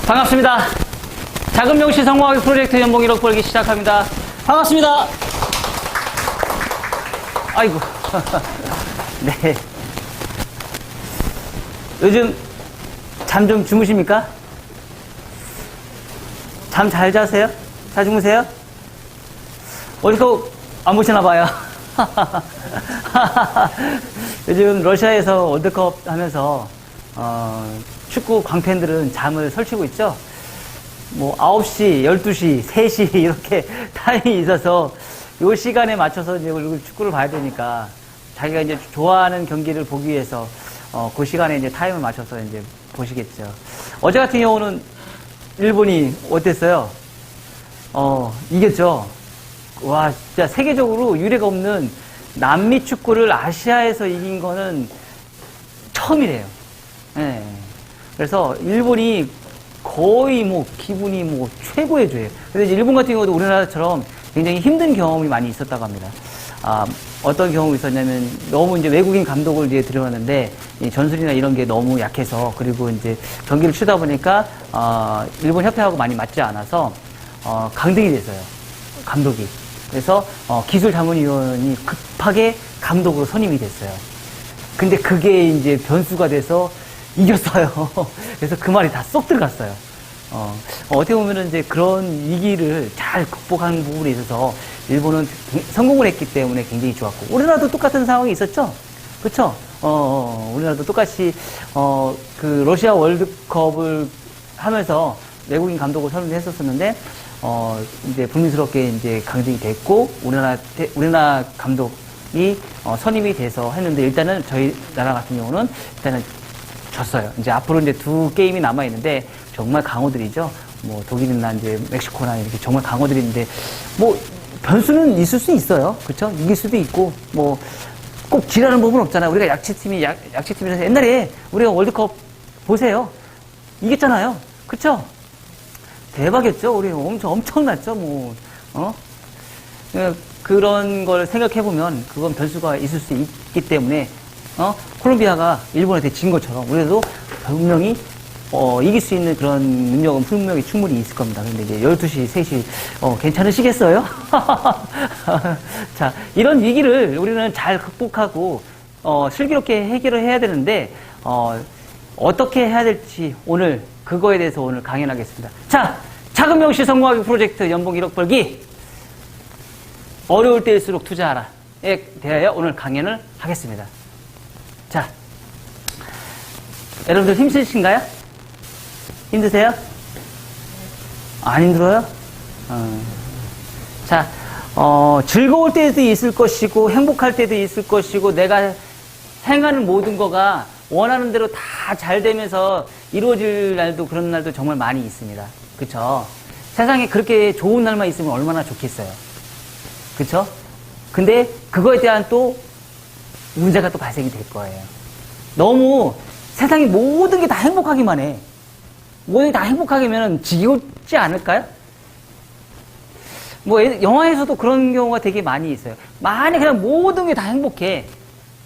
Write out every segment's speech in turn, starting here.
반갑습니다. 작은 명시 성공하기 프로젝트 연봉 1억 벌기 시작합니다. 반갑습니다. 아이고. 네. 요즘 잠 좀 주무십니까? 잠 잘 자세요? 잘 주무세요? 월드컵 안 보시나 봐요. 요즘 러시아에서 월드컵 하면서 축구 광팬들은 잠을 설치고 있죠. 뭐 9시, 12시, 3시 이렇게 타임이 있어서 요 시간에 맞춰서 이제 축구를 봐야 되니까 자기가 이제 좋아하는 경기를 보기 위해서 그 시간에 이제 타임을 맞춰서 이제 보시겠죠. 어제 같은 경우는 일본이 어땠어요? 이겼죠. 와, 진짜 세계적으로 유례가 없는 남미 축구를 아시아에서 이긴 거는 처음이래요. 네. 그래서 일본이 거의 뭐 기분이 뭐 최고의 조예요. 근데 이제 일본 같은 경우도 우리나라처럼 굉장히 힘든 경험이 많이 있었다고 합니다. 어떤 경험이 있었냐면 너무 이제 외국인 감독을 이제 들여왔는데 이 전술이나 이런 게 너무 약해서 그리고 이제 경기를 치다 보니까 일본 협회하고 많이 맞지 않아서 강등이 됐어요. 감독이. 그래서 기술자문위원이 급하게 감독으로 선임이 됐어요. 근데 그게 이제 변수가 돼서 이겼어요. 그래서 그 말이 다 쏙 들어갔어요. 어떻게 보면은 이제 그런 위기를 잘 극복한 부분에 있어서 일본은 성공을 했기 때문에 굉장히 좋았고, 우리나라도 똑같은 상황이 있었죠? 그쵸? 우리나라도 똑같이, 그 러시아 월드컵을 하면서 외국인 감독을 선임했었었는데, 이제 불미스럽게 이제 강등이 됐고, 우리나라 감독이 선임이 돼서 했는데, 일단은 저희 나라 같은 경우는 일단은 졌어요. 이제 앞으로 이제 2게임이 남아있는데, 정말 강호들이죠. 뭐, 독일이나 이제 멕시코나 이렇게 정말 강호들인데, 뭐, 변수는 있을 수 있어요. 그쵸? 이길 수도 있고, 뭐, 꼭 지라는 법은 없잖아요. 우리가 약체팀이라서 옛날에 우리가 월드컵 보세요. 이겼잖아요. 그쵸? 대박이었죠. 우리 엄청났죠. 뭐, 그런 걸 생각해보면 그건 변수가 있을 수 있기 때문에, 콜롬비아가 일본한테 진 것처럼 우리도 분명히 이길 수 있는 그런 능력은 분명히 충분히 있을 겁니다. 근데 이제 12시, 3시, 괜찮으시겠어요? 자, 이런 위기를 우리는 잘 극복하고, 슬기롭게 해결을 해야 되는데, 어떻게 해야 될지 오늘, 그거에 대해서 오늘 강연하겠습니다. 자, 작은 명시 성공하기 프로젝트 연봉 1억 벌기. 어려울 때일수록 투자하라에 대하여 오늘 강연을 하겠습니다. 자, 여러분들 힘쓰신가요? 힘드세요? 안 힘들어요? 자, 즐거울 때도 있을 것이고, 행복할 때도 있을 것이고, 내가 행하는 모든 거가 원하는 대로 다 잘 되면서 이루어질 날도 그런 날도 정말 많이 있습니다. 그쵸? 세상에 그렇게 좋은 날만 있으면 얼마나 좋겠어요. 그쵸? 근데 그거에 대한 또 문제가 또 발생이 될 거예요. 너무 세상에 모든 게 다 행복하기만 해. 모든 게 다 행복하기면 지겹지 않을까요? 뭐, 영화에서도 그런 경우가 되게 많이 있어요. 만약 그냥 모든 게 다 행복해.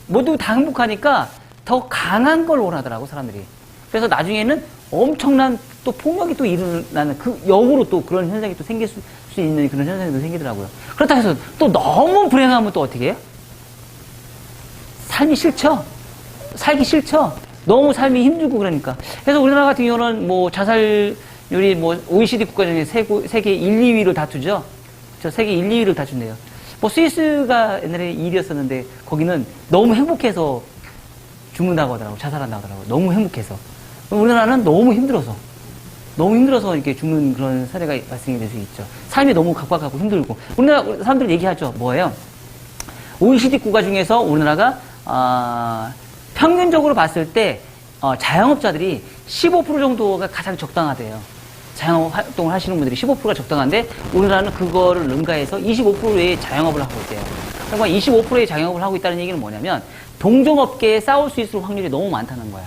모두 다 행복하니까 더 강한 걸 원하더라고, 사람들이. 그래서 나중에는 엄청난 또 폭력이 또 일어나는 그 역으로 또 그런 현상이 또 생길 수 있는 그런 현상이 또 생기더라고요. 그렇다고 해서 또 너무 불행하면 또 어떻게 해요? 삶이 싫죠? 살기 싫죠? 너무 삶이 힘들고 그러니까. 그래서 우리나라 같은 경우는 뭐 자살률이 뭐 OECD 국가 중에 세계 1, 2위를 다투죠? 저 세계 1, 2위를 다툰대요. 뭐 스위스가 옛날에 1위였었는데 거기는 너무 행복해서 죽는다고 하더라고. 자살한다고 하더라고. 너무 행복해서. 우리나라는 너무 힘들어서 이렇게 죽는 그런 사례가 발생이 될 수 있죠. 삶이 너무 각박하고 힘들고. 우리나라 사람들 얘기하죠. 뭐예요? OECD 국가 중에서 우리나라가, 평균적으로 봤을 때, 자영업자들이 15% 정도가 가장 적당하대요. 자영업 활동을 하시는 분들이 15%가 적당한데, 우리나라는 그거를 능가해서 25%의 자영업을 하고 있대요. 그러니까 25%의 자영업을 하고 있다는 얘기는 뭐냐면, 동종업계에 싸울 수 있을 확률이 너무 많다는 거야.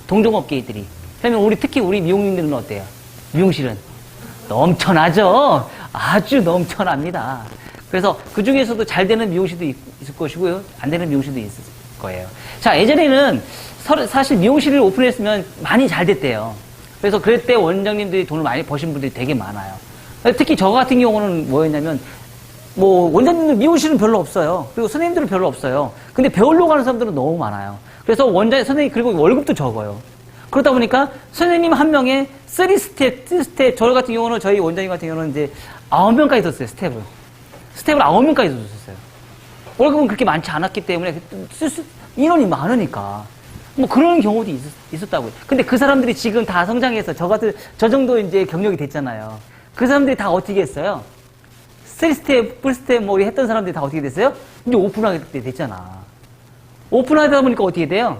동종업계들이. 그러면 특히 우리 미용님들은 어때요? 미용실은 넘쳐나죠? 아주 넘쳐납니다. 그래서 그 중에서도 잘 되는 미용실도 있을 것이고요. 안 되는 미용실도 있을 거예요. 자, 예전에는 사실 미용실을 오픈했으면 많이 잘 됐대요. 그래서 그럴 때 원장님들이 돈을 많이 버신 분들이 되게 많아요. 특히 저 같은 경우는 뭐였냐면, 뭐, 원장님들 미용실은 별로 없어요. 그리고 선생님들은 별로 없어요. 근데 배우려고 하는 사람들은 너무 많아요. 그래서 선생님, 그리고 월급도 적어요. 그러다 보니까 선생님 한 명에 3스텝, 저 같은 경우는, 저희 원장님 같은 경우는 이제 9명까지 뒀어요, 스텝을. 스텝을 9명까지 뒀었어요. 월급은 그렇게 많지 않았기 때문에 인원이 많으니까. 뭐 그런 경우도 있었다고요. 근데 그 사람들이 지금 다 성장해서 저 정도 이제 경력이 됐잖아요. 그 사람들이 다 어떻게 했어요? 3스텝, 풀스텝 뭐 했던 사람들이 다 어떻게 됐어요? 이제 오픈하게 됐잖아. 오픈하다 보니까 어떻게 돼요?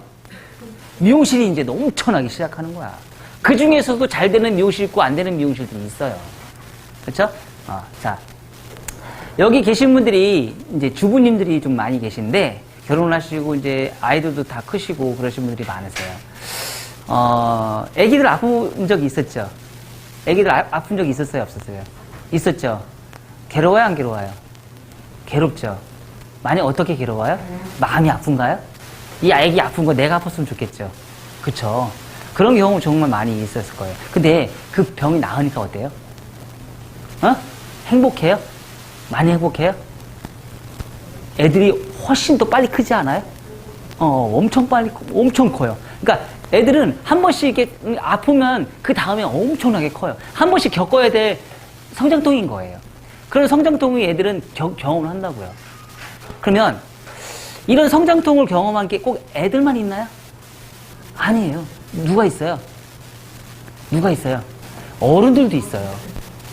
미용실이 이제 넘쳐나기 시작하는 거야. 그 중에서도 잘 되는 미용실 있고 안 되는 미용실들이 있어요. 그렇죠? 자, 여기 계신 분들이 이제 주부님들이 좀 많이 계신데 결혼을 하시고 이제 아이들도 다 크시고 그러신 분들이 많으세요. 애기들 아픈 적이 있었죠? 애기들 아픈 적이 있었어요? 없었어요? 있었죠? 괴로워요? 안 괴로워요? 괴롭죠? 많이 어떻게 괴로워요? 마음이 아픈가요? 이 애기 아픈 거 내가 아팠으면 좋겠죠? 그쵸? 그런 경우 정말 많이 있었을 거예요. 근데 그 병이 나으니까 어때요? 행복해요? 많이 행복해요? 애들이 훨씬 더 빨리 크지 않아요? 엄청 커요. 그러니까 애들은 한 번씩 이렇게 아프면 그 다음에 엄청나게 커요. 한 번씩 겪어야 될 성장통인 거예요. 그런 성장통이 애들은 경험을 한다고요. 그러면 이런 성장통을 경험한 게 꼭 애들만 있나요? 아니에요. 누가 있어요? 누가 있어요? 어른들도 있어요.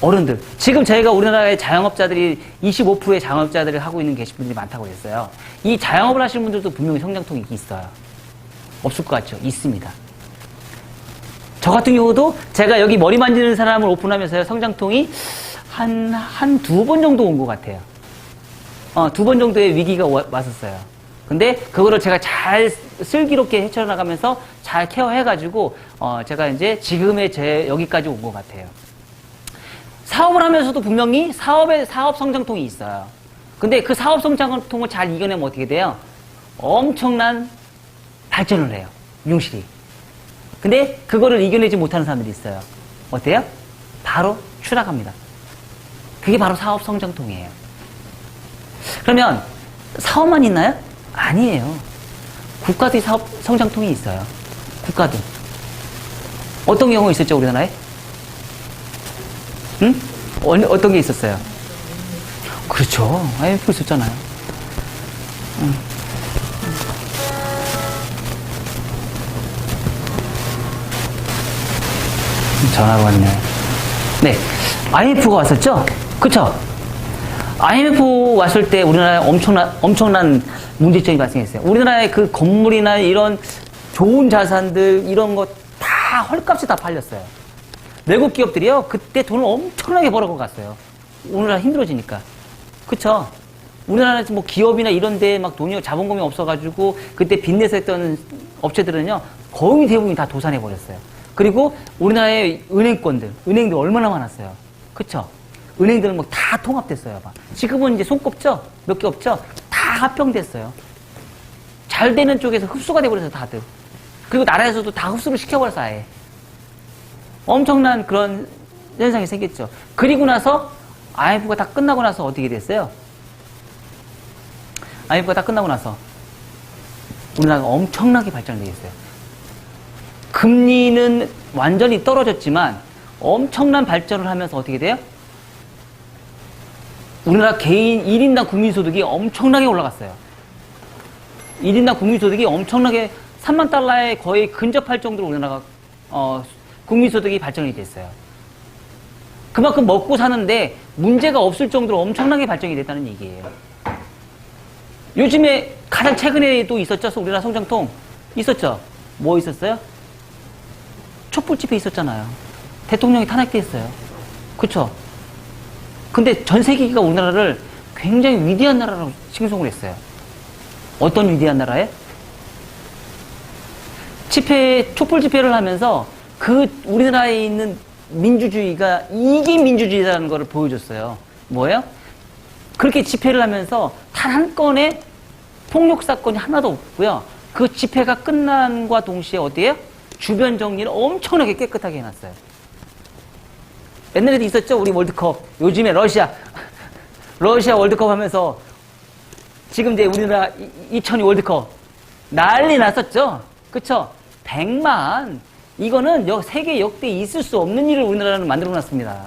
어른들. 지금 저희가 우리나라의 자영업자들이 25%의 자영업자들을 하고 있는 계신 분들이 많다고 했어요. 이 자영업을 하시는 분들도 분명히 성장통이 있어요. 없을 것 같죠? 있습니다. 저 같은 경우도 제가 여기 머리 만지는 사람을 오픈하면서요, 성장통이 한 두 번 정도 온 것 같아요. 2번 정도의 위기가 왔었어요. 근데 그거를 제가 잘 슬기롭게 헤쳐나가면서 잘 케어해가지고, 제가 이제 지금의 여기까지 온 것 같아요. 사업을 하면서도 분명히 사업 성장통이 있어요. 근데 그 사업 성장통을 잘 이겨내면 어떻게 돼요? 엄청난 발전을 해요. 미용실이. 근데 그거를 이겨내지 못하는 사람들이 있어요. 어때요? 바로 추락합니다. 그게 바로 사업 성장통이에요. 그러면 사업만 있나요? 아니에요. 국가도 사업 성장통이 있어요. 국가도. 어떤 경우 있었죠, 우리나라에? 응? 어떤 게 있었어요? 그렇죠. IMF 있었잖아요. 전화가 왔네. 네. IMF가 왔었죠? 그쵸? IMF 왔을 때 우리나라에 엄청난 문제점이 발생했어요. 우리나라의 그 건물이나 이런 좋은 자산들, 이런 거 다 헐값에 다 팔렸어요. 외국 기업들이요, 그때 돈을 엄청나게 벌어고 갔어요. 우리나라 힘들어지니까. 그쵸? 우리나라 뭐 기업이나 이런 데에 막 자본금이 없어가지고 그때 빚내서 했던 업체들은요, 거의 대부분 다 도산해버렸어요. 그리고 우리나라의 은행들 얼마나 많았어요. 그쵸? 은행들은 뭐 다 통합됐어요. 지금은 이제 손꼽죠? 몇 개 없죠? 다 합병됐어요. 잘 되는 쪽에서 흡수가 돼버려서 다들. 그리고 나라에서도 다 흡수를 시켜버렸어, 아예. 엄청난 그런 현상이 생겼죠. 그리고 나서 IMF가 다 끝나고 나서 어떻게 됐어요? IMF가 다 끝나고 나서 우리나라가 엄청나게 발전되겠어요. 금리는 완전히 떨어졌지만 엄청난 발전을 하면서 어떻게 돼요? 우리나라 개인 1인당 국민소득이 엄청나게 올라갔어요. 1인당 국민소득이 엄청나게 3만 달러에 거의 근접할 정도로 우리나라가 국민소득이 발전이 됐어요. 그만큼 먹고 사는데 문제가 없을 정도로 엄청나게 발전이 됐다는 얘기예요. 요즘에 가장 최근에도 있었죠? 우리나라 성장통 있었죠? 뭐 있었어요? 촛불 집회 있었잖아요. 대통령이 탄핵됐어요. 그쵸? 근데 전 세계가 우리나라를 굉장히 위대한 나라라고 칭송을 했어요. 어떤 위대한 나라에? 촛불 집회를 하면서 그 우리나라에 있는 민주주의가 이게 민주주의라는 것을 보여줬어요. 뭐예요? 그렇게 집회를 하면서 단 한 건의 폭력 사건이 하나도 없고요. 그 집회가 끝난과 동시에 어디에요? 주변 정리를 엄청나게 깨끗하게 해놨어요. 옛날에도 있었죠? 우리 월드컵. 요즘에 러시아 월드컵 하면서 지금 이제 우리나라 2002 월드컵 난리 났었죠? 그쵸? 100만. 이거는 세계 역대 있을 수 없는 일을 우리나라는 만들어 놨습니다.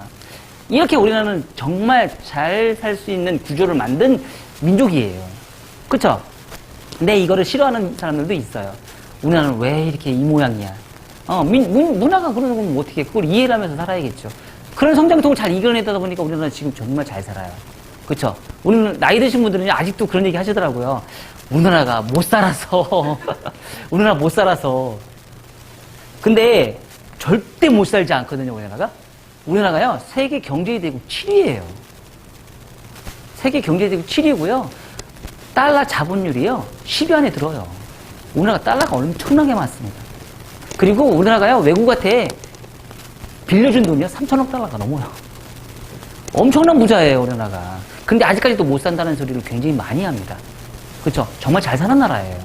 이렇게 우리나라는 정말 잘 살 수 있는 구조를 만든 민족이에요. 그쵸? 근데 이거를 싫어하는 사람들도 있어요. 우리나라는 왜 이렇게 이 모양이야? 문화가 그러는 건 어떻게, 그걸 이해를 하면서 살아야겠죠. 그런 성장통을 잘 이겨내다 보니까 우리나라는 지금 정말 잘 살아요. 그쵸? 우리는 나이 드신 분들은 아직도 그런 얘기 하시더라고요. 우리나라가 못 살아서. 우리나라 못 살아서. 근데 절대 못 살지 않거든요, 우리나라가. 우리나라가요, 세계 경제대국 7위예요. 세계 경제대국 7위고요. 달러 자본율이요, 10위 안에 들어요. 우리나라가 달러가 엄청나게 많습니다. 그리고 우리나라가요, 외국한테 빌려준 돈이요, 3천억 달러가 넘어요. 엄청난 부자예요, 우리나라가. 근데 아직까지도 못 산다는 소리를 굉장히 많이 합니다. 그쵸? 정말 잘 사는 나라예요.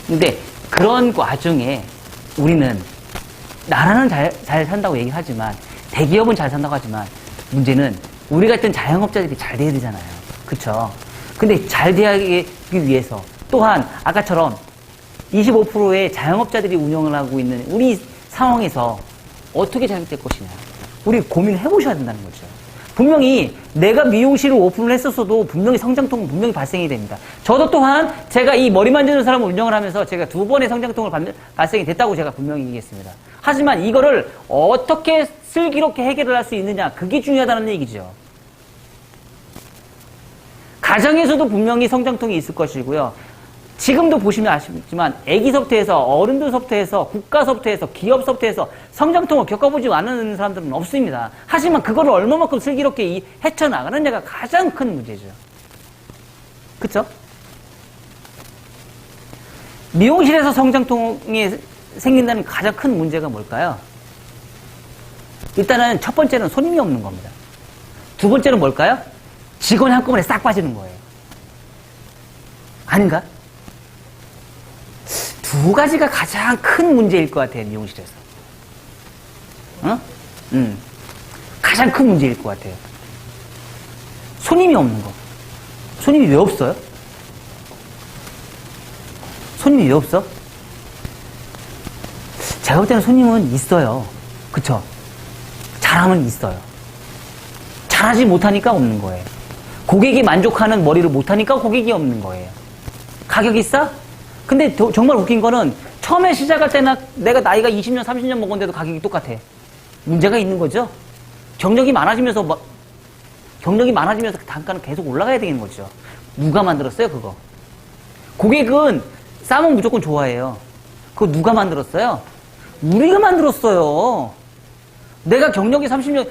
근데 그런 와중에 우리는, 나라는 잘 산다고 얘기하지만, 대기업은 잘 산다고 하지만, 문제는 우리 같은 자영업자들이 잘 돼야 되잖아요. 그쵸? 근데 잘 되기 위해서, 또한 아까처럼 25%의 자영업자들이 운영을 하고 있는 우리 상황에서 어떻게 잘못될 것이냐. 우리 고민을 해보셔야 된다는 거죠. 분명히 내가 미용실을 오픈을 했었어도 분명히 성장통은 분명히 발생이 됩니다. 저도 또한 제가 이 머리 만지는 사람을 운영을 하면서 제가 2번의 성장통을 발생이 됐다고 제가 분명히 얘기했습니다. 하지만 이거를 어떻게 슬기롭게 해결을 할 수 있느냐, 그게 중요하다는 얘기죠. 가정에서도 분명히 성장통이 있을 것이고요. 지금도 보시면 아시겠지만 애기서부터 해서 어른들서부터 해서 국가서부터 해서 기업서부터 해서 성장통을 겪어보지 않은 사람들은 없습니다. 하지만 그거를 얼마만큼 슬기롭게 헤쳐나가느냐가 가장 큰 문제죠. 그쵸? 미용실에서 성장통이 생긴다는 가장 큰 문제가 뭘까요? 일단은 첫 번째는 손님이 없는 겁니다. 두 번째는 뭘까요? 직원이 한꺼번에 싹 빠지는 거예요. 아닌가? 두 가지가 가장 큰 문제일 것 같아요, 미용실에서. 가장 큰 문제일 것 같아요. 손님이 없는 거. 손님이 왜 없어요? 손님이 왜 없어? 제가 볼 때는 손님은 있어요. 그쵸? 잘하면 있어요. 잘하지 못하니까 없는 거예요. 고객이 만족하는 머리를 못하니까 고객이 없는 거예요. 가격이 싸? 근데 정말 웃긴 거는 처음에 시작할 때나 내가 나이가 20년, 30년 먹었는데도 가격이 똑같아. 문제가 있는 거죠. 경력이 많아지면서 단가는 계속 올라가야 되는 거죠. 누가 만들었어요, 그거? 고객은 싸면 무조건 좋아해요. 그거 누가 만들었어요? 우리가 만들었어요. 내가 경력이 30년,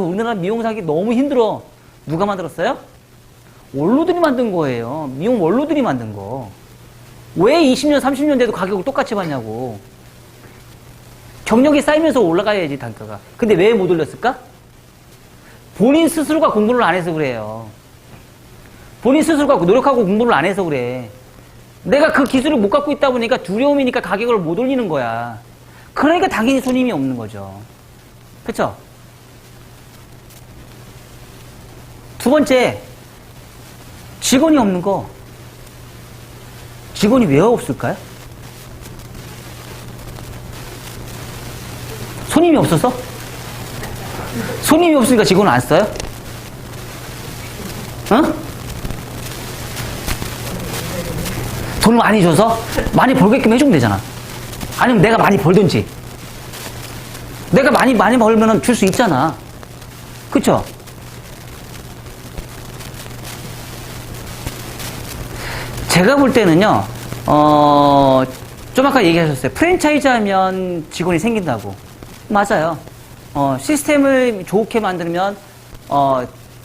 우리나라 미용사기 너무 힘들어. 누가 만들었어요? 원로들이 만든 거예요. 미용 원로들이 만든 거. 왜 20년, 30년 돼도 가격을 똑같이 받냐고. 경력이 쌓이면서 올라가야지, 단가가. 근데 왜 못 올렸을까? 본인 스스로가 공부를 안 해서 그래요. 본인 스스로가 노력하고 공부를 안 해서 그래. 내가 그 기술을 못 갖고 있다 보니까 두려움이니까 가격을 못 올리는 거야. 그러니까 당연히 손님이 없는 거죠. 그쵸? 두 번째, 직원이 없는 거. 직원이 왜 없을까요? 손님이 없어서? 손님이 없으니까 직원을 안 써요? 돈을 많이 줘서? 많이 벌게끔 해주면 되잖아. 아니면 내가 많이 벌든지. 내가 많이 벌면은 줄 수 있잖아. 그쵸? 제가 볼 때는요, 좀 아까 얘기하셨어요. 프랜차이즈 하면 직원이 생긴다고. 맞아요. 시스템을 좋게 만들면,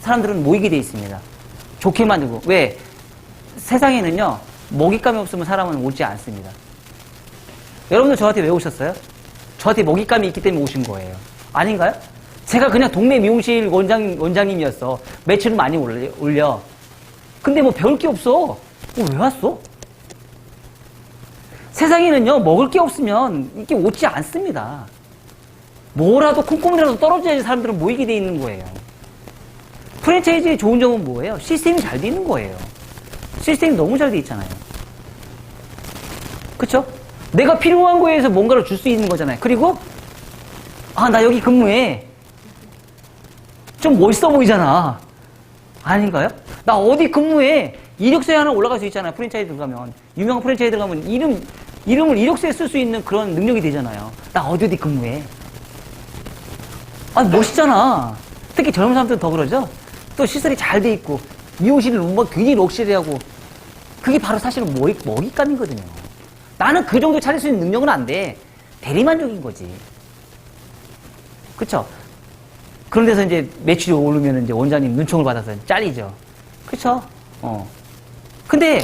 사람들은 모이게 돼 있습니다. 좋게 만들고. 왜? 세상에는요, 먹잇감이 없으면 사람은 오지 않습니다. 여러분들 저한테 왜 오셨어요? 저한테 먹잇감이 있기 때문에 오신 거예요. 아닌가요? 제가 그냥 동네 미용실 원장님이었어. 매출을 많이 올려. 근데 뭐 배울 게 없어. 왜 왔어? 세상에는요, 먹을 게 없으면 이게 오지 않습니다. 뭐라도 콩콩이라도 떨어져야지 사람들은 모이게 돼 있는 거예요. 프랜차이즈의 좋은 점은 뭐예요? 시스템이 잘 돼 있는 거예요. 시스템이 너무 잘 돼 있잖아요. 그쵸? 내가 필요한 거에 서 뭔가를 줄 수 있는 거잖아요. 그리고 아, 나 여기 근무해. 좀 멋있어 보이잖아. 아닌가요? 나 어디 근무해. 이력서에 하나 올라갈 수 있잖아요. 프랜차이즈 들어가면. 유명한 프랜차이즈 들어가면 이름을 이력서에 쓸 수 있는 그런 능력이 되잖아요. 나 어디 근무해. 아, 멋있잖아. 특히 젊은 사람들은 더 그러죠? 또 시설이 잘 돼 있고, 미용실을 뭐 굉장히 럭셔리하고, 그게 바로 사실은 먹잇감이거든요. 나는 그 정도 차릴 수 있는 능력은 안 돼. 대리만족인 거지. 그쵸? 그런 데서 이제 매출이 오르면 이제 원장님 눈총을 받아서 잘리죠. 그쵸? 근데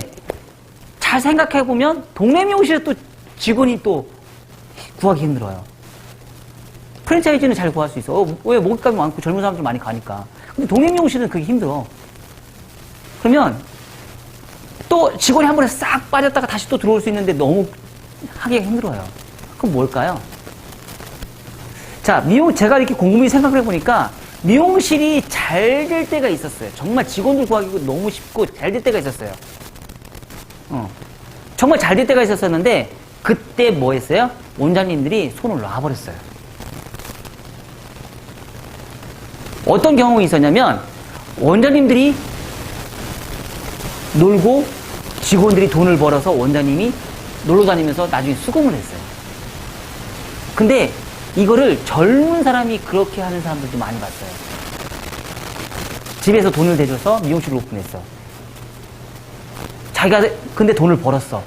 잘 생각해보면 동네 미용실에 또 직원이 또 구하기 힘들어요. 프랜차이즈는 잘 구할 수 있어. 왜 먹잇감이 많고 젊은 사람들 많이 가니까. 근데 동네 미용실은 그게 힘들어. 그러면 또 직원이 한 번에 싹 빠졌다가 다시 또 들어올 수 있는데 너무 하기가 힘들어요. 그럼 뭘까요? 자, 제가 이렇게 곰곰이 생각을 해보니까 미용실이 잘 될 때가 있었어요. 정말 직원들 구하기도 너무 쉽고 잘 될 때가 있었어요. 정말 잘 될 때가 있었었는데 그때 뭐 했어요? 원장님들이 손을 놔버렸어요. 어떤 경험이 있었냐면 원장님들이 놀고 직원들이 돈을 벌어서 원장님이 놀러 다니면서 나중에 수금을 했어요. 근데 이거를 젊은 사람이 그렇게 하는 사람들도 많이 봤어요. 집에서 돈을 대줘서 미용실을 오픈했어. 자기가 근데 돈을 벌었어.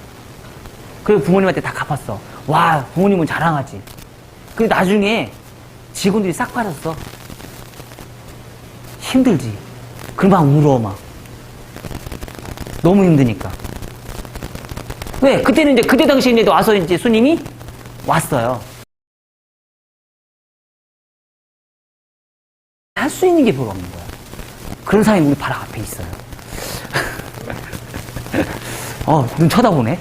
그리고 부모님한테 다 갚았어. 와, 부모님은 자랑하지. 그리고 나중에 직원들이 싹 빠졌어. 힘들지. 그럼 막 울어, 막. 너무 힘드니까. 왜? 그때는 이제, 그때 당시에 이제 와서 이제 손님이 왔어요. 할 수 있는 게 별로 없는 거야. 그런 사람이 우리 바로 앞에 있어요. 눈 쳐다보네.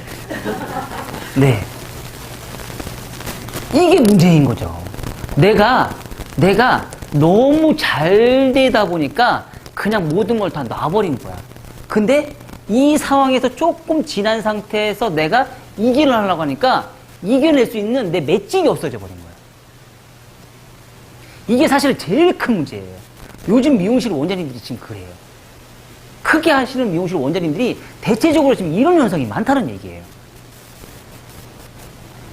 네. 이게 문제인 거죠. 내가 너무 잘 되다 보니까 그냥 모든 걸 다 놔버린 거야. 근데 이 상황에서 조금 지난 상태에서 내가 이기를 하려고 하니까 이겨낼 수 있는 내 맷집이 없어져 버린 거야. 이게 사실 제일 큰 문제예요. 요즘 미용실 원장님들이 지금 그래요. 크게 하시는 미용실 원장님들이 대체적으로 지금 이런 현상이 많다는 얘기예요.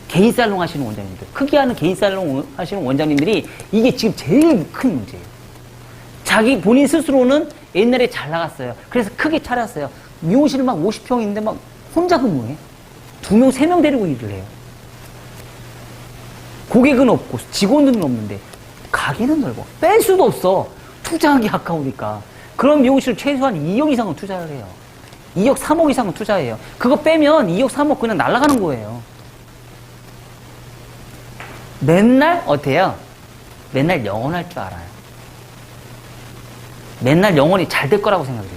개인 살롱 하시는 원장님들, 크게 하는 개인 살롱 하시는 원장님들이 이게 지금 제일 큰 문제예요. 본인 스스로는 옛날에 잘 나갔어요. 그래서 크게 차렸어요. 미용실 막 50평인데 막 혼자 근무해. 2명, 3명 데리고 일을 해요. 고객은 없고 직원들은 없는데 가게는 넓어. 뺄 수도 없어. 투자하기 아까우니까. 그런 미용실 최소한 2억 이상은 투자를 해요. 2억, 3억 이상은 투자해요. 그거 빼면 2억, 3억 그냥 날아가는 거예요. 맨날 어때요? 맨날 영원할 줄 알아요. 맨날 영원히 잘 될 거라고 생각해요.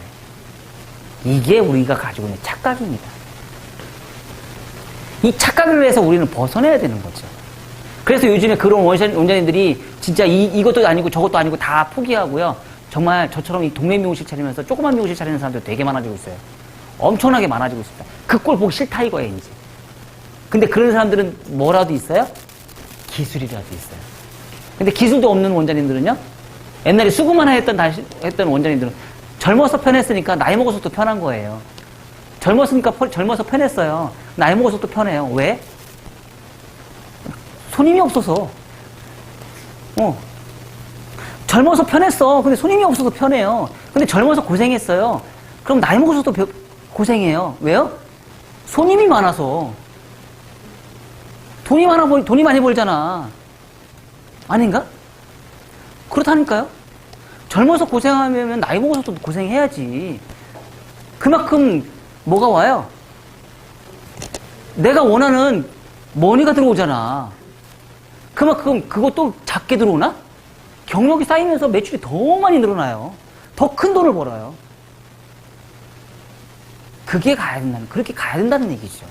이게 우리가 가지고 있는 착각입니다. 이 착각을 위해서 우리는 벗어내야 되는 거죠. 그래서 요즘에 그런 원장님들이 진짜 이것도 아니고 저것도 아니고 다 포기하고요. 정말 저처럼 이 동네 미용실 차리면서 조그만 미용실 차리는 사람들 되게 많아지고 있어요. 엄청나게 많아지고 있습니다. 그 꼴 보기 싫다 이거예요, 이제. 근데 그런 사람들은 뭐라도 있어요? 기술이라도 있어요. 근데 기술도 없는 원장님들은요? 옛날에 수고만 했던 원장님들은 젊어서 편했으니까 나이 먹어서 또 편한 거예요. 젊어서 편했어요. 나이 먹어서 또 편해요. 왜? 손님이 없어서. 젊어서 편했어. 근데 손님이 없어서 편해요. 근데 젊어서 고생했어요. 그럼 나이 먹어서 또 고생해요. 왜요? 손님이 많아서. 돈이 많이 벌잖아. 아닌가? 그렇다니까요? 젊어서 고생하면 나이 먹어서 또 고생해야지. 그만큼 뭐가 와요? 내가 원하는 머니가 들어오잖아. 그만큼 그것도 작게 들어오나? 경력이 쌓이면서 매출이 더 많이 늘어나요. 더 큰 돈을 벌어요. 그렇게 가야 된다는 얘기죠.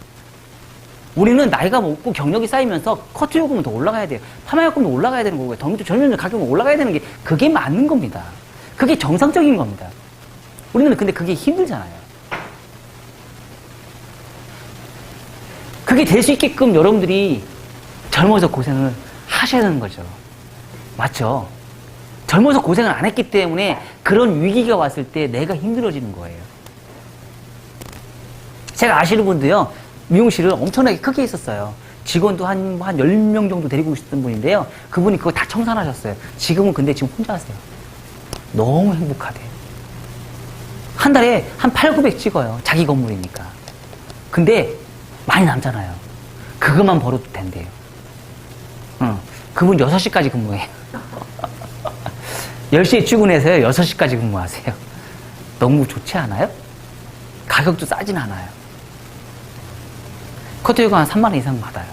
우리는 나이가 먹고 경력이 쌓이면서 커트 요금은 더 올라가야 돼요. 파마 요금도 올라가야 되는 거고요. 전면 가격은 올라가야 되는 게 그게 맞는 겁니다. 그게 정상적인 겁니다. 우리는 근데 그게 힘들잖아요. 그게 될 수 있게끔 여러분들이 젊어서 고생을 하셔야 되는 거죠. 맞죠? 젊어서 고생을 안 했기 때문에 그런 위기가 왔을 때 내가 힘들어지는 거예요. 제가 아시는 분도요, 미용실을 엄청나게 크게 했었어요. 직원도 한 10명 정도 데리고 있었던 분인데요. 그분이 그거 다 청산하셨어요. 지금은 근데 지금 혼자 하세요. 너무 행복하대. 한 달에 한 8, 900 찍어요. 자기 건물이니까. 근데 많이 남잖아요. 그것만 벌어도 된대요. 그분 6시까지 근무해요. 10시에 출근해서요, 6시까지 근무하세요. 너무 좋지 않아요? 가격도 싸진 않아요. 커트요금 한 3만원 이상 받아요.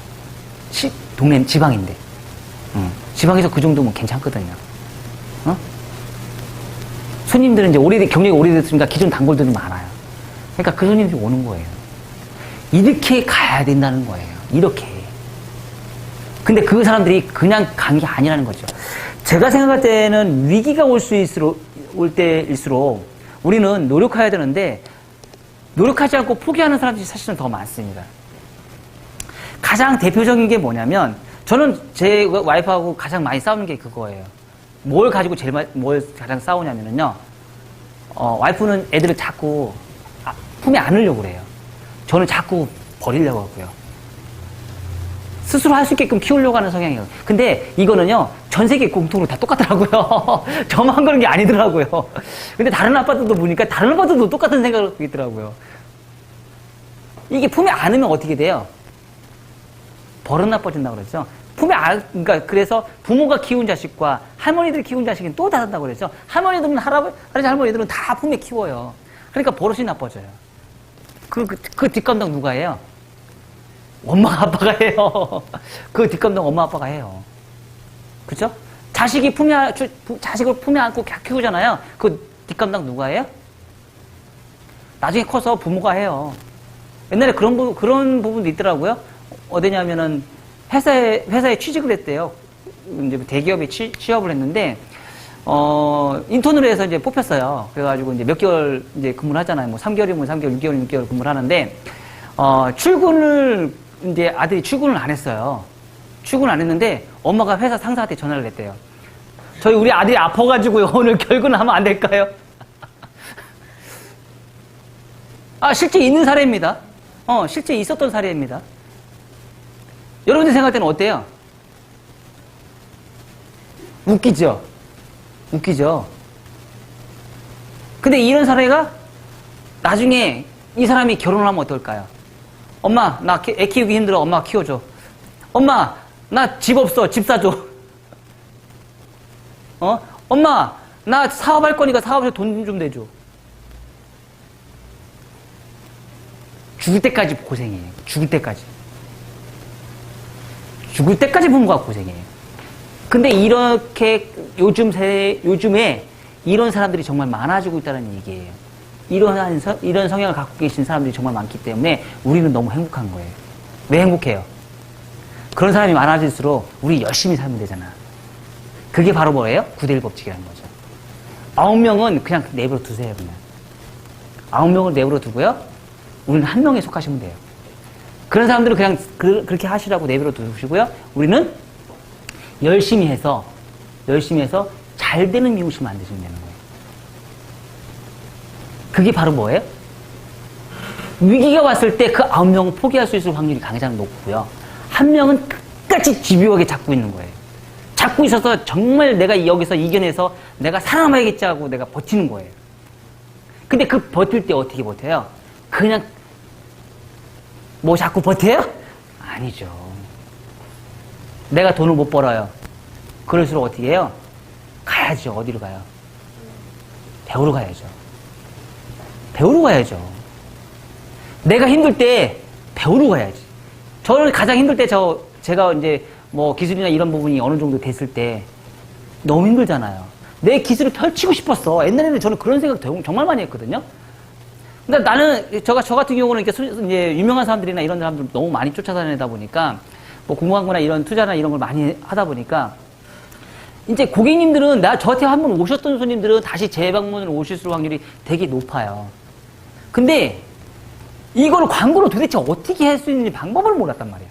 동네 지방인데. 지방에서 그 정도면 괜찮거든요. 손님들은 이제 경력이 오래됐으니까 기존 단골들이 많아요. 그러니까 그 손님들이 오는 거예요. 이렇게 가야 된다는 거예요. 이렇게. 근데 그 사람들이 그냥 간 게 아니라는 거죠. 제가 생각할 때는 위기가 올 때일수록 우리는 노력해야 되는데 노력하지 않고 포기하는 사람들이 사실은 더 많습니다. 가장 대표적인 게 뭐냐면 저는 제 와이프하고 가장 많이 싸우는 게 그거예요. 뭘 가지고 뭘 가장 싸우냐면요. 와이프는 애들을 자꾸 품에 안으려고 그래요. 저는 자꾸 버리려고 하고요. 스스로 할 수 있게끔 키우려고 하는 성향이에요. 근데 이거는요, 전 세계 공통으로 다 똑같더라고요. 저만 그런 게 아니더라고요. 근데 다른 아빠들도 보니까 다른 아빠들도 똑같은 생각을 갖고 있더라고요. 이게 품에 안으면 어떻게 돼요? 버릇 나빠진다고 그러죠. 그러니까 그래서 부모가 키운 자식과 할머니들이 키운 자식은 또 다르다고 그러죠. 할머니들은 할아버지, 할머니들은 다 품에 키워요. 그러니까 버릇이 나빠져요. 그 뒷감당 누가 해요? 엄마가 아빠가 해요. 그 뒷감당 엄마 아빠가 해요. 그죠? 자식을 품에 안고 키우잖아요. 그 뒷감당 누가 해요? 나중에 커서 부모가 해요. 옛날에 그런 부분도 있더라고요. 어디냐면은 회사에 취직을 했대요. 이제 대기업에 취업을 했는데, 인턴으로 해서 이제 뽑혔어요. 그래가지고 이제 몇 개월 이제 근무를 하잖아요. 뭐 3개월이면 3개월, 6개월이면 6개월 근무를 하는데, 이제 아들이 출근을 안 했어요. 출근 안 했는데, 엄마가 회사 상사한테 전화를 했대요. 우리 아들이 아파가지고요. 오늘 결근하면 안 될까요? 실제 있는 사례입니다. 실제 있었던 사례입니다. 여러분들 생각할 때는 어때요? 웃기죠? 웃기죠? 근데 이런 사례가 나중에 이 사람이 결혼을 하면 어떨까요? 엄마, 나 애 키우기 힘들어. 엄마 키워줘. 엄마, 나 집 없어. 집 사줘. 엄마, 나 사업할 거니까 사업에서 돈 좀 내줘. 죽을 때까지 고생이에요. 죽을 때까지. 죽을 때까지 부모가 고생해요. 근데 이렇게 요즘에 이런 사람들이 정말 많아지고 있다는 얘기예요. 이런 성향을 갖고 계신 사람들이 정말 많기 때문에 우리는 너무 행복한 거예요. 왜 행복해요? 그런 사람이 많아질수록 우리 열심히 살면 되잖아. 그게 바로 뭐예요? 9대1 법칙이라는 거죠. 9명은 그냥 내버려 두세요, 그냥. 9명을 내버려 두고요. 우리는 1명에 속하시면 돼요. 그런 사람들은 그냥 그렇게 하시라고 내버려 두시고요. 우리는 열심히 해서 잘 되는 미용실 만드시면 되는 거예요. 그게 바로 뭐예요? 위기가 왔을 때 그 9명은 포기할 수 있을 확률이 가장 높고요. 1명은 끝까지 집요하게 잡고 있는 거예요. 잡고 있어서 정말 내가 여기서 이겨내서 내가 살아남아야겠지 하고 내가 버티는 거예요. 근데 그 버틸 때 어떻게 버텨요? 그냥 뭐 자꾸 버텨요? 아니죠. 내가 돈을 못 벌어요. 그럴수록 어떻게 해요? 가야죠. 어디로 가요? 배우러 가야죠. 배우러 가야죠. 내가 힘들 때 배우러 가야지. 저는 가장 힘들 때 제가 이제 뭐 기술이나 이런 부분이 어느 정도 됐을 때 너무 힘들잖아요. 내 기술을 펼치고 싶었어. 옛날에는 저는 그런 생각 정말 많이 했거든요. 근데 나는, 저 같은 경우는 이제 유명한 사람들이나 이런 사람들 너무 많이 쫓아다니다 보니까, 뭐 공부한 거나 이런 투자나 이런 걸 많이 하다 보니까, 이제 고객님들은, 저한테 한 번 오셨던 손님들은 다시 재방문을 오실 수 확률이 되게 높아요. 근데, 이걸 광고를 도대체 어떻게 할 수 있는지 방법을 몰랐단 말이에요.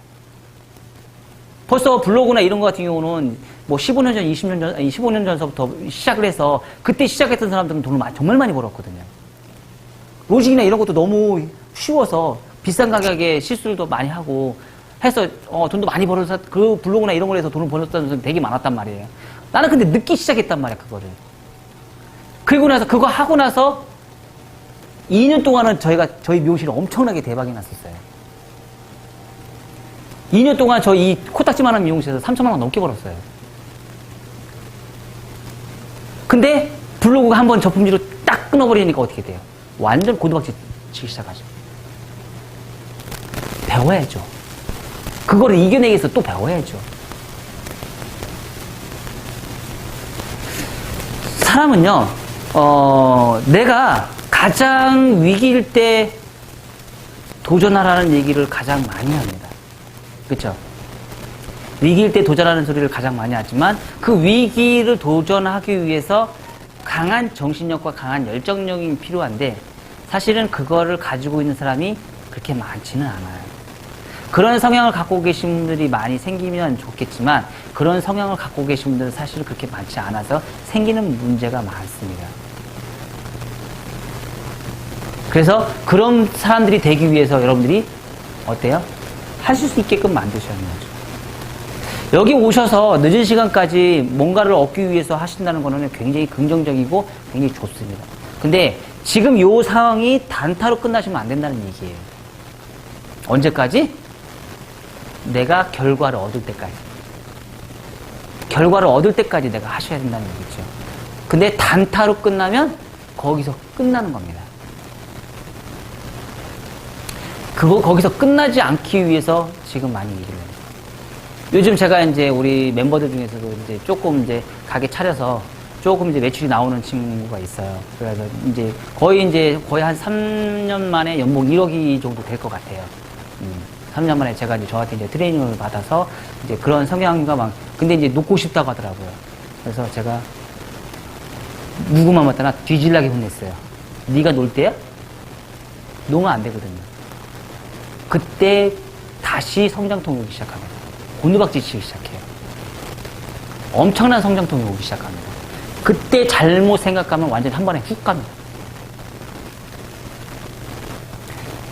벌써 블로그나 이런 거 같은 경우는 뭐 15년 전, 20년 전, 아니 15년 전서부터 시작을 해서 그때 시작했던 사람들은 돈을 정말 많이 벌었거든요. 로직이나 이런 것도 너무 쉬워서 비싼 가격에 실수도 많이 하고 해서 돈도 많이 벌어서 그 블로그나 이런 걸 해서 돈을 벌었다는 사람이 되게 많았단 말이에요. 나는 근데 늦게 시작했단 말이야, 그거를. 그리고 나서 그거 하고 나서 2년 동안은 저희 미용실이 엄청나게 대박이 났었어요. 2년 동안 이 코딱지만한 미용실에서 3천만 원 넘게 벌었어요. 근데 블로그가 한번 저품질로 딱 끊어버리니까 어떻게 돼요? 완전 고두박질 치기 시작하죠. 배워야죠. 그거를 이겨내기 위해서 또 배워야죠. 사람은요, 내가 가장 위기일 때 도전하라는 얘기를 가장 많이 합니다. 그쵸? 위기일 때 도전하는 소리를 가장 많이 하지만 그 위기를 도전하기 위해서 강한 정신력과 강한 열정력이 필요한데 사실은 그거를 가지고 있는 사람이 그렇게 많지는 않아요. 그런 성향을 갖고 계신 분들이 많이 생기면 좋겠지만 그런 성향을 갖고 계신 분들은 사실 그렇게 많지 않아서 생기는 문제가 많습니다. 그래서 그런 사람들이 되기 위해서 여러분들이 어때요? 하실 수 있게끔 만드셔야 하는 거죠. 여기 오셔서 늦은 시간까지 뭔가를 얻기 위해서 하신다는 거는 굉장히 긍정적이고 굉장히 좋습니다. 근데 지금 이 상황이 단타로 끝나시면 안 된다는 얘기예요. 언제까지? 내가 결과를 얻을 때까지. 결과를 얻을 때까지 내가 하셔야 된다는 얘기죠. 근데 단타로 끝나면 거기서 끝나는 겁니다. 거기서 끝나지 않기 위해서 지금 많이 일을 해요. 요즘 제가 이제 우리 멤버들 중에서도 이제 조금 이제 가게 차려서 조금 이제 매출이 나오는 친구가 있어요. 그래서 이제 거의 한 3년 만에 연봉 1억이 정도 될 것 같아요. 3년 만에 제가 이제 저한테 이제 트레이닝을 받아서 이제 그런 성향과 근데 이제 놓고 싶다고 하더라고요. 그래서 제가 누구만 맞다나 뒤질나게 혼냈어요. 네가 놀 때야? 놓으면 안 되거든요. 그때 다시 성장통이 오기 시작합니다. 곤두박질 치기 시작해요. 엄청난 성장통이 오기 시작합니다. 그때 잘못 생각하면 완전히 한 번에 훅 갑니다.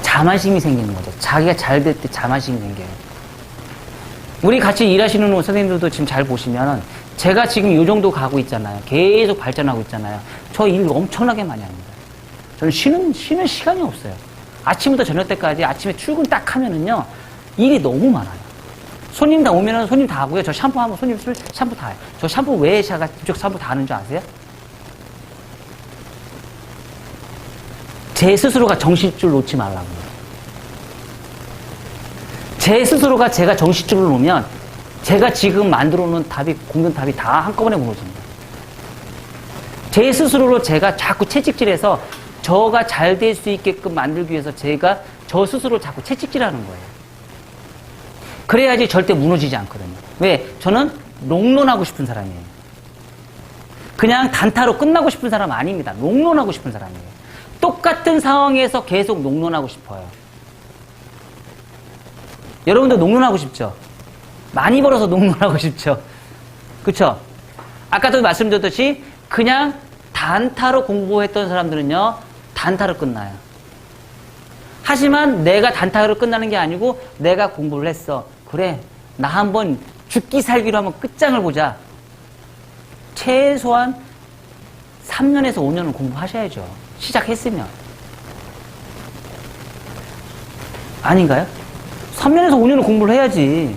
자만심이 생기는 거죠. 자기가 잘 될 때 자만심이 생겨요. 우리 같이 일하시는 선생님들도 지금 잘 보시면 제가 지금 이 정도 가고 있잖아요. 계속 발전하고 있잖아요. 저 일 엄청나게 많이 합니다. 저는 쉬는 시간이 없어요. 아침부터 저녁 때까지 아침에 출근 딱 하면은요, 일이 너무 많아요. 손님 다 오면은 손님 다 하고요. 저 샴푸하면 손님 샴푸 다 해요. 저 샴푸 왜 제가 직접 샴푸 다 하는 줄 아세요? 제 스스로가 정신줄 놓지 말라고요. 제 스스로가 제가 정신줄을 놓으면 제가 지금 만들어 놓은 공든 답이 다 한꺼번에 무너집니다. 제 스스로로 제가 자꾸 채찍질해서 저가 잘 될 수 있게끔 만들기 위해서 제가 저 스스로 자꾸 채찍질하는 거예요. 그래야지 절대 무너지지 않거든요. 왜? 저는 롱런하고 싶은 사람이에요. 그냥 단타로 끝나고 싶은 사람 아닙니다. 롱런하고 싶은 사람이에요. 똑같은 상황에서 계속 롱런하고 싶어요. 여러분도 롱런하고 싶죠? 많이 벌어서 롱런하고 싶죠? 그쵸? 아까도 말씀드렸듯이 그냥 단타로 공부했던 사람들은요, 단타로 끝나요. 하지만 내가 단타로 끝나는 게 아니고 내가 공부를 했어. 그래, 나 한번 죽기 살기로 한번 끝장을 보자. 최소한 3년에서 5년은 공부하셔야죠. 시작했으면. 아닌가요? 3년에서 5년은 공부를 해야지.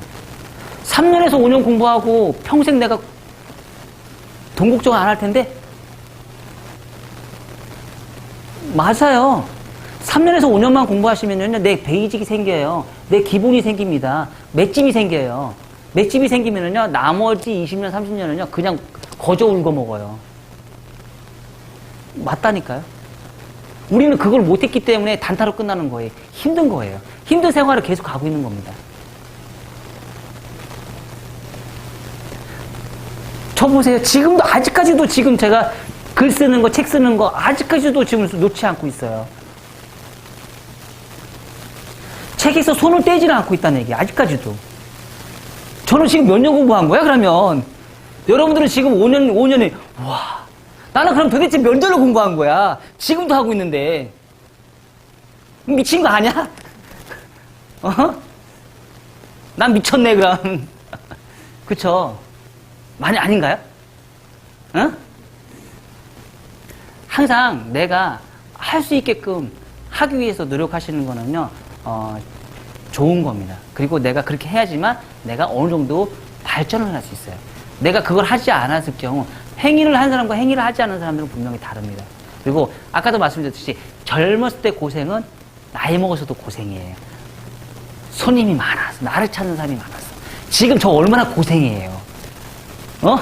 3년에서 5년 공부하고 평생 내가 돈 걱정 안 할 텐데? 맞아요. 3년에서 5년만 공부하시면요, 내 베이직이 생겨요. 내 기본이 생깁니다. 맷집이 생겨요. 맷집이 생기면요, 나머지 20년, 30년은요, 그냥 거저 울고 먹어요. 맞다니까요. 우리는 그걸 못했기 때문에 단타로 끝나는 거예요. 힘든 거예요. 힘든 생활을 계속 가고 있는 겁니다. 저 보세요. 지금도, 아직까지도 지금 제가 글 쓰는 거, 책 쓰는 거, 아직까지도 지금 놓지 않고 있어요. 책에서 손을 떼지는 않고 있다는 얘기예요. 아직까지도. 저는 지금 몇 년 공부한 거야, 그러면? 여러분들은 지금 5년에, 와, 나는 그럼 도대체 몇 년을 공부한 거야? 지금도 하고 있는데. 미친 거 아니야? 어? 난 미쳤네, 그럼. 그쵸? 많이 아닌가요? 어? 항상 내가 할 수 있게끔 하기 위해서 노력하시는 거는요, 좋은 겁니다. 그리고 내가 그렇게 해야지만 내가 어느 정도 발전을 할 수 있어요. 내가 그걸 하지 않았을 경우, 행위를 한 사람과 행위를 하지 않은 사람들은 분명히 다릅니다. 그리고 아까도 말씀드렸듯이 젊었을 때 고생은 나이 먹어서도 고생이에요. 손님이 많아서, 나를 찾는 사람이 많았어. 지금 저 얼마나 고생이에요. 어?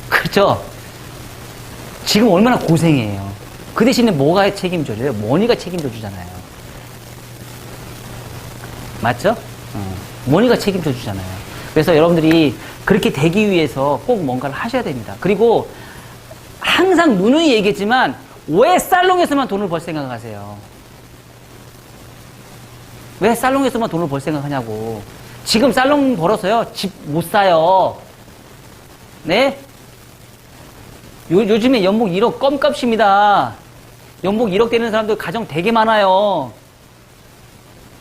그렇죠? 지금 얼마나 고생이에요. 그 대신에 뭐가 책임져줘요? 머니가 책임져주잖아요. 맞죠? 머니가 책임져주잖아요. 그래서 여러분들이 그렇게 되기 위해서 꼭 뭔가를 하셔야 됩니다. 그리고 항상 누누이 얘기했지만 왜 살롱에서만 돈을 벌 생각하세요? 왜 살롱에서만 돈을 벌 생각하냐고. 지금 살롱 벌어서요, 집 못 사요. 네? 요즘에 연봉 1억 껌값입니다. 연봉 1억 되는 사람들 가정 되게 많아요.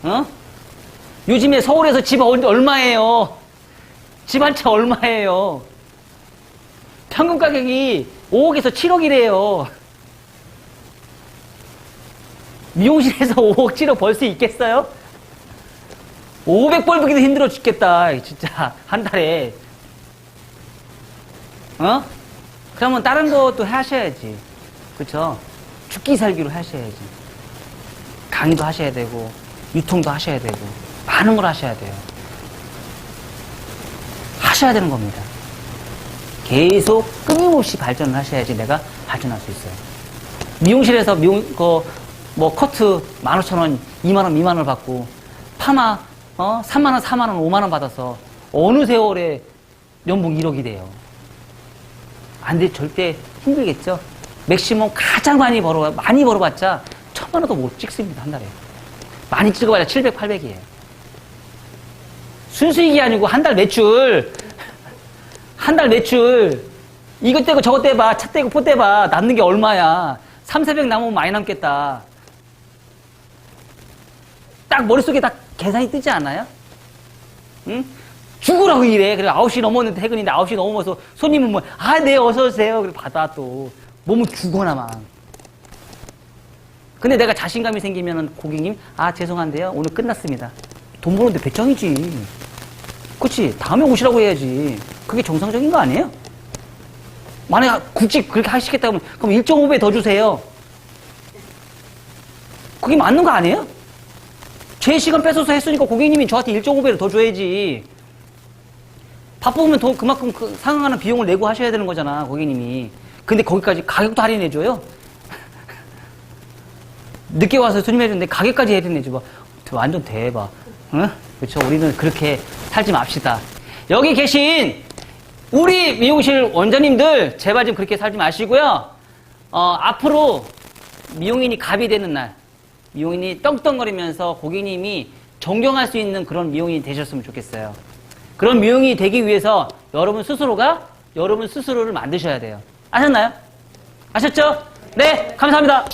어? 요즘에 서울에서 집 얼마예요? 집 한 채 얼마예요? 평균 가격이 5억에서 7억이래요. 미용실에서 5억, 7억 벌 수 있겠어요? 500 벌기도 힘들어 죽겠다. 진짜 한 달에. 어? 그러면 다른 것도 하셔야지. 그쵸? 죽기 살기로 하셔야지. 강의도 하셔야 되고, 유통도 하셔야 되고, 많은 걸 하셔야 돼요. 하셔야 되는 겁니다. 계속 끊임없이 발전을 하셔야지 내가 발전할 수 있어요. 미용실에서 커트 15,000원, 2만원 미만을 받고, 파마, 3만원, 4만원, 5만원 받아서 어느 세월에 연봉 1억이 돼요. 안 돼, 절대 힘들겠죠? 맥시멈 가장 많이 벌어봤자 1,000만원도 못 찍습니다, 한 달에. 많이 찍어봐야 700, 800이에요. 순수익이 아니고 한 달 매출. 한 달 매출. 이것 떼고 저것 떼봐. 차 떼고 포 떼봐. 남는 게 얼마야. 3, 400 남으면 많이 남겠다. 딱 머릿속에 딱 계산이 뜨지 않아요? 응? 죽으라고 이래. 그래, 9시 넘었는데 퇴근인데 9시 넘어서 손님은 뭐, 네, 어서오세요. 그래, 받아 또. 몸은 죽어나만. 근데 내가 자신감이 생기면은 고객님, 죄송한데요. 오늘 끝났습니다. 돈 버는데 배짱이지. 그치? 다음에 오시라고 해야지. 그게 정상적인 거 아니에요? 만약에 굳이 그렇게 하시겠다면, 그럼 1.5배 더 주세요. 그게 맞는 거 아니에요? 제 시간 뺏어서 했으니까 고객님이 저한테 1.5배를 더 줘야지. 바쁘면 더 그만큼 상응하는 비용을 내고 하셔야 되는 거잖아, 고객님이. 근데 거기까지 가격도 할인해줘요? 늦게 와서 손님 해줬는데 가격까지 할인해줘. 완전 대박. 응? 그렇죠. 우리는 그렇게 살지 맙시다. 여기 계신 우리 미용실 원장님들 제발 좀 그렇게 살지 마시고요. 앞으로 미용인이 갑이 되는 날, 미용인이 떵떵거리면서 고객님이 존경할 수 있는 그런 미용인이 되셨으면 좋겠어요. 그런 미용인이 되기 위해서 여러분 스스로를 만드셔야 돼요. 아셨나요? 아셨죠? 네, 감사합니다.